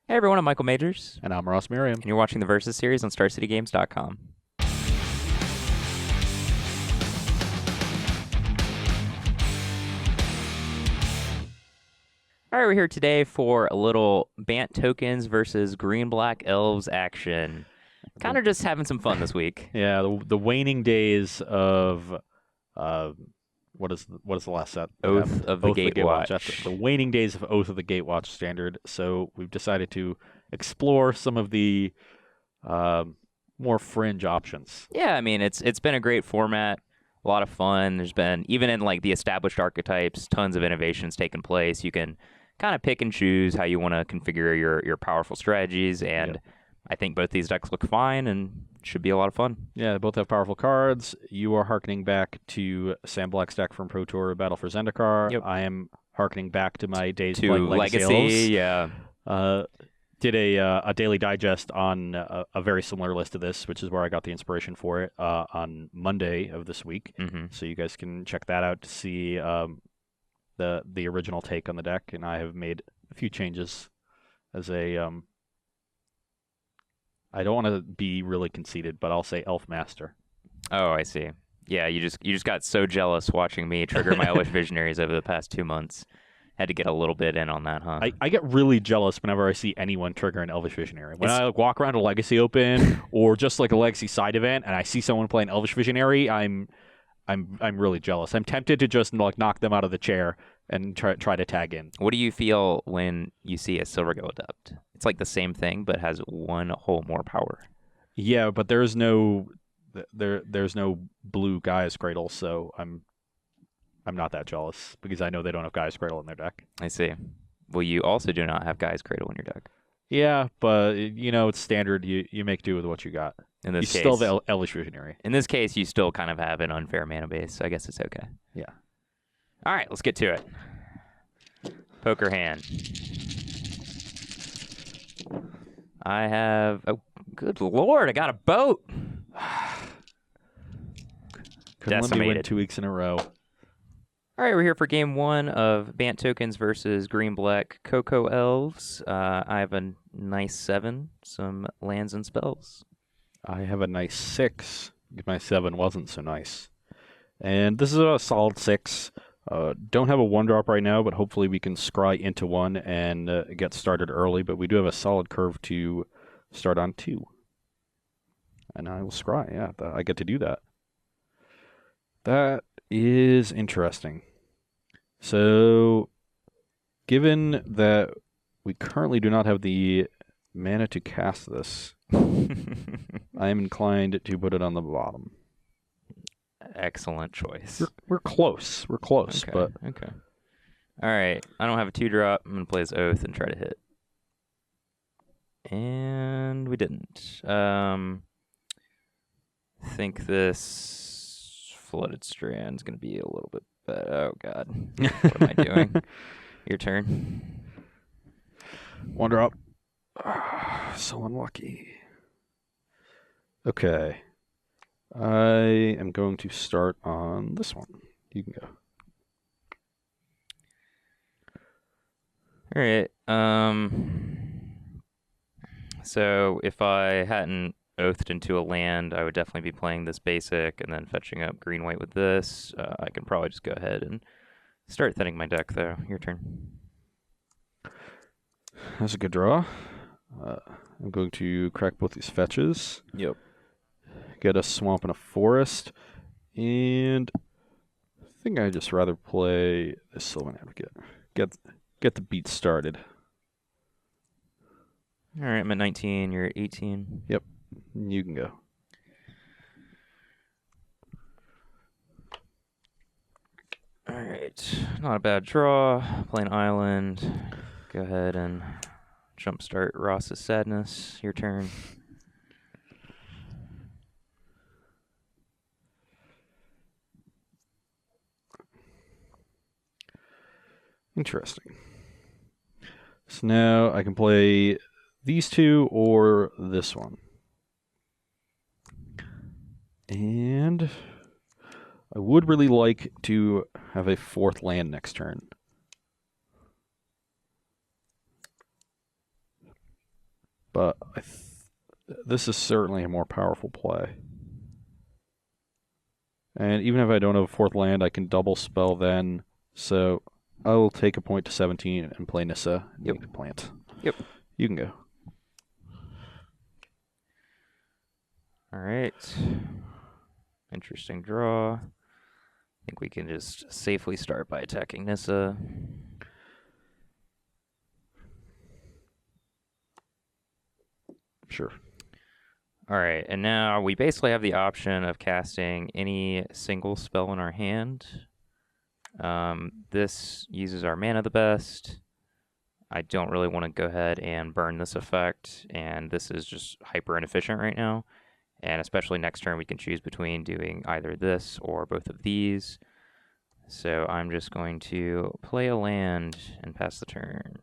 Hey everyone, I'm Michael Majors, And I'm Ross Merriam. and you're watching the Versus series on StarCityGames.com. All right, we're here today for a little Bant tokens versus Green-Black Elves action. Kind of just having some fun this week. Yeah, the waning days of what is the last set? Oath of the Oath of the Gatewatch. That's the waning days of Oath of the Gatewatch standard. So we've decided to explore some of the more fringe options. Yeah, I mean it's been a great format, a lot of fun. There's been even in like the established archetypes, tons of innovations taking place. You can kind of pick and choose how you want to configure your powerful strategies, and Yep. I think both these decks look fine and should be a lot of fun. Yeah, they both have powerful cards. You are harkening back to Sam Black's deck from Pro Tour Battle for Zendikar. Yep. I am harkening back to my days To playing Legacy Elves. yeah. Did a daily digest on a very similar list to this, which is where I got the inspiration for it on Monday of this week. Mm-hmm. So you guys can check that out to see the original take on the deck, and I have made a few changes as a I don't want to be really conceited, but I'll say Elf Master. Oh, I see. Yeah, you just got so jealous watching me trigger my Elvish Visionaries over the past 2 months. Had to get a little bit in on that, huh? I get really jealous whenever I see anyone trigger an Elvish Visionary. When I walk around a Legacy Open or just like a Legacy side event, and I see someone play an Elvish Visionary, I'm really jealous. I'm tempted to just like knock them out of the chair and try to tag in. What do you feel when you see a Silvergill Adept? It's like the same thing, but has one hole more power. Yeah, but there's no blue Gaia's Cradle, so I'm not that jealous because I know they don't have Gaia's Cradle in their deck. I see. Well, you also do not have Gaia's Cradle in your deck. Yeah, but it's standard. You make do with what you got. In this you case, still have the Elvish Visionary. In this case, you still kind of have an unfair mana base, so I guess it's okay. Yeah. All right, let's get to it. Poker hand. I have... Oh, good lord, I got a boat! Couldn't let me win Decimated. 2 weeks in a row. All right, we're here for game one of Bant tokens versus Green-Black Cocoa Elves. I have a nice 7, some lands and spells. I have a nice 6. My 7 wasn't so nice. And this is a solid 6. Don't have a 1-drop right now, but hopefully we can scry into 1 and get started early. But we do have a solid curve to start on 2. And I will scry. Yeah, I get to do that. That is interesting. So, given that we currently do not have the mana to cast this, I am inclined to put it on the bottom. Excellent choice. We're close. We're close, Okay, but okay. All right, I don't have a 2-drop. I'm going to play this Oath and try to hit. And we didn't. Think this Flooded Strand is going to be a little bit better. Oh, God. What am I doing? Your turn. 1-drop. So unlucky. Okay. I am going to start on this one. You can go. All right. So if I hadn't oathed into a land, I would definitely be playing this basic and then fetching up green-white with this. I can probably just go ahead and start thinning my deck, though. Your turn. That's a good draw. I'm going to crack both these fetches. Yep. Get a swamp and a forest. And I think I'd just rather play this Sylvan Advocate. Get the beat started. All right, I'm at 19. You're at 18. Yep. You can go. All right. Not a bad draw. Play an island. Go ahead and jumpstart Ross's Sadness. Your turn. Interesting. So now I can play these two or this one. And I would really like to have a 4th land next turn. but this is certainly a more powerful play. And even if I don't have a fourth land, I can double spell then. So I will take a point to 17 and play Nissa and Yep. make the plant. Yep. You can go. All right. Interesting draw. I think we can just safely start by attacking Nissa. Sure. All right, and now we basically have the option of casting any single spell in our hand. This uses our mana the best. I don't really want to go ahead and burn this effect, and this is just hyper inefficient right now. And especially next turn, we can choose between doing either this or both of these. So I'm just going to play a land and pass the turn.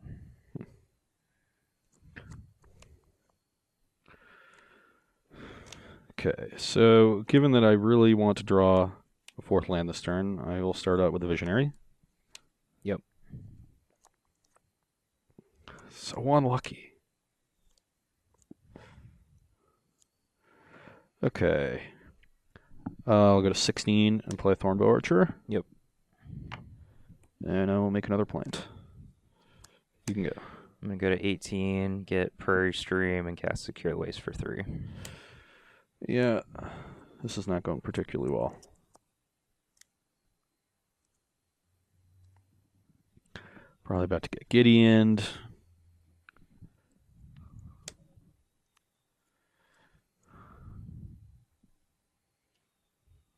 Okay, so given that I really want to draw a fourth land this turn, I will start out with a Visionary. Yep. So unlucky. Okay. I'll go to 16 and play Thornbow Archer. Yep. And I will make another plant. You can go. I'm going to go to 18, get Prairie Stream, and cast Secure Waste for 3. Yeah, this is not going particularly well. Probably about to get Gideoned.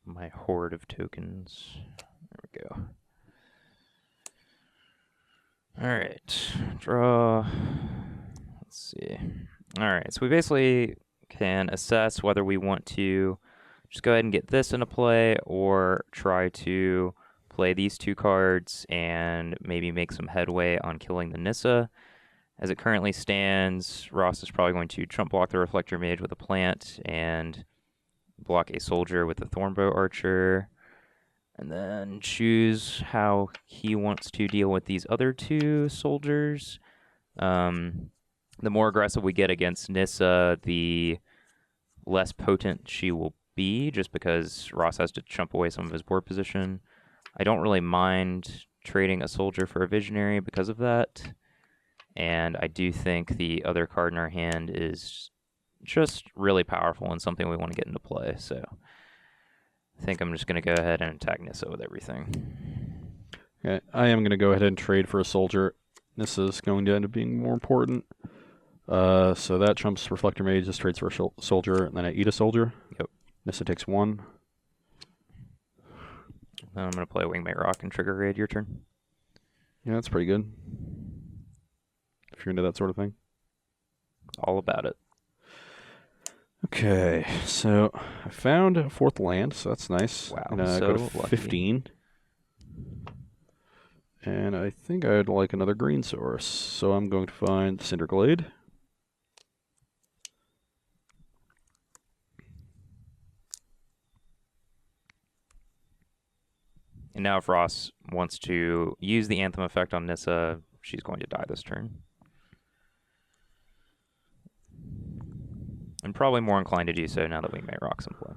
My horde of tokens. There we go. All right, draw. Let's see. All right, so we basically can assess whether we want to just go ahead and get this into play or try to play these two cards and maybe make some headway on killing the Nissa. As it currently stands, Ross is probably going to trump block the Reflector Mage with a plant and block a soldier with the Thornbow Archer, and then choose how he wants to deal with these other two soldiers. The more aggressive we get against Nissa, the less potent she will be, just because Ross has to chump away some of his board position. I don't really mind trading a soldier for a Visionary because of that, and I do think the other card in our hand is just really powerful and something we want to get into play, so I think I'm just going to go ahead and attack Nissa with everything. Okay, I am going to go ahead and trade for a soldier. This is going to end up being more important. So that trumps Reflector Mage, just trades for a soldier, and then I eat a soldier. Yep. Nissa takes 1. Then I'm going to play Wingmate Rock and trigger raid your turn. Yeah, that's pretty good. If you're into that sort of thing. All about it. Okay, so I found a fourth land, so that's nice. Wow, And, so go to lucky. 15. And I think I'd like another green source, so I'm going to find Cinder Glade. And now if Ross wants to use the Anthem effect on Nissa, she's going to die this turn. I'm probably more inclined to do so now that Wingmate Rock's in play.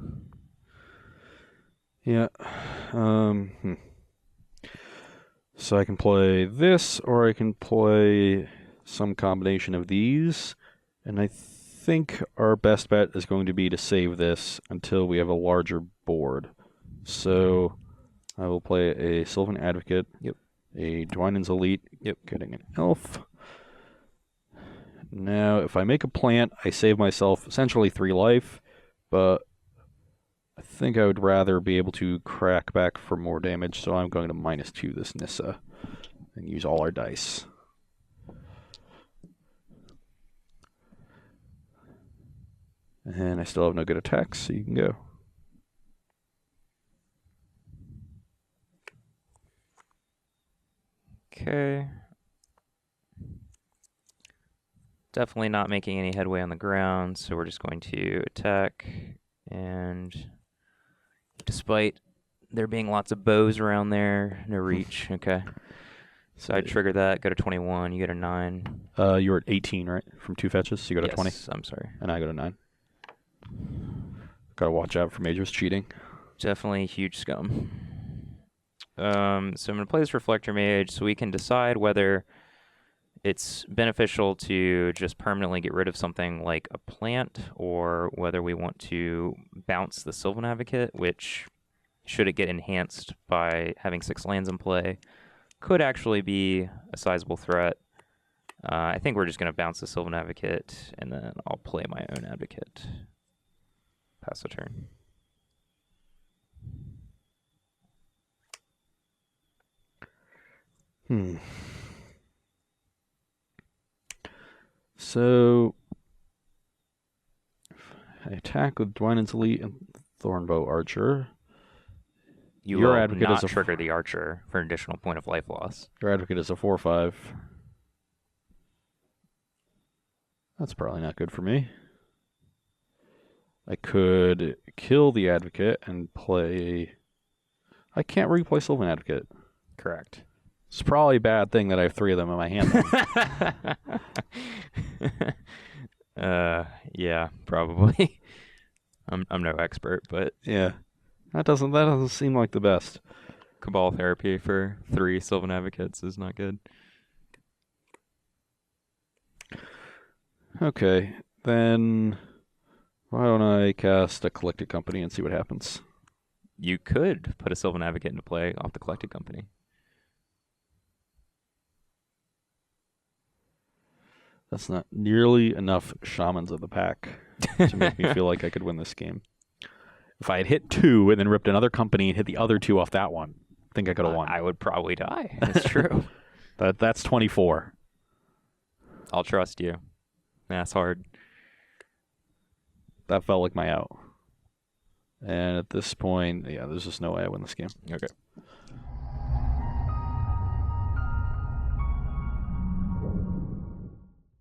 Yeah. So I can play this, or I can play some combination of these. And I think our best bet is going to be to save this until we have a larger board. So I will play a Sylvan Advocate, Yep. a Dwynen's Elite, Yep. getting an Elf. Now, if I make a plant, I save myself essentially 3 life, but I think I would rather be able to crack back for more damage, so I'm going to -2 this Nissa and use all our dice. And I still have no good attacks, so you can go. Okay. Definitely not making any headway on the ground, so we're just going to attack. And despite there being lots of bows around there, no reach. Okay. So I trigger that, go to 21, you go to 9. You're at 18, right? From 2 fetches, so you go to 20. Yes, I'm sorry. And I go to 9. Gotta watch out for Major's cheating. Definitely huge scum. So I'm going to play this Reflector Mage so we can decide whether it's beneficial to just permanently get rid of something like a plant, or whether we want to bounce the Sylvan Advocate, which, should it get enhanced by having 6 lands in play, could actually be a sizable threat. I think we're just going to bounce the Sylvan Advocate, and then I'll play my own Advocate. Pass the turn. So, I attack with Dwynen's Elite and Thornbow Archer. You Your will Advocate not is a trigger the Archer for an additional point of life loss. Your Advocate is a 4/5. That's probably not good for me. I could kill the Advocate and play... I can't replay Sylvan Advocate. Correct. It's probably a bad thing that I have 3 of them in my hand. Yeah, probably. I'm no expert, but Yeah. That doesn't seem like the best. Cabal therapy for 3 Sylvan Advocates is not good. Okay, then why don't I cast a Collected Company and see what happens? You could put a Sylvan Advocate into play off the Collected Company. That's not nearly enough Shamans of the Pack to make me feel like I could win this game. If I had hit 2 and then ripped another company and hit the other 2 off that one, I think I could have won. I would probably die. That's true. That's 24. I'll trust you. That's hard. That felt like my out. And at this point, yeah, there's just no way I win this game. Okay.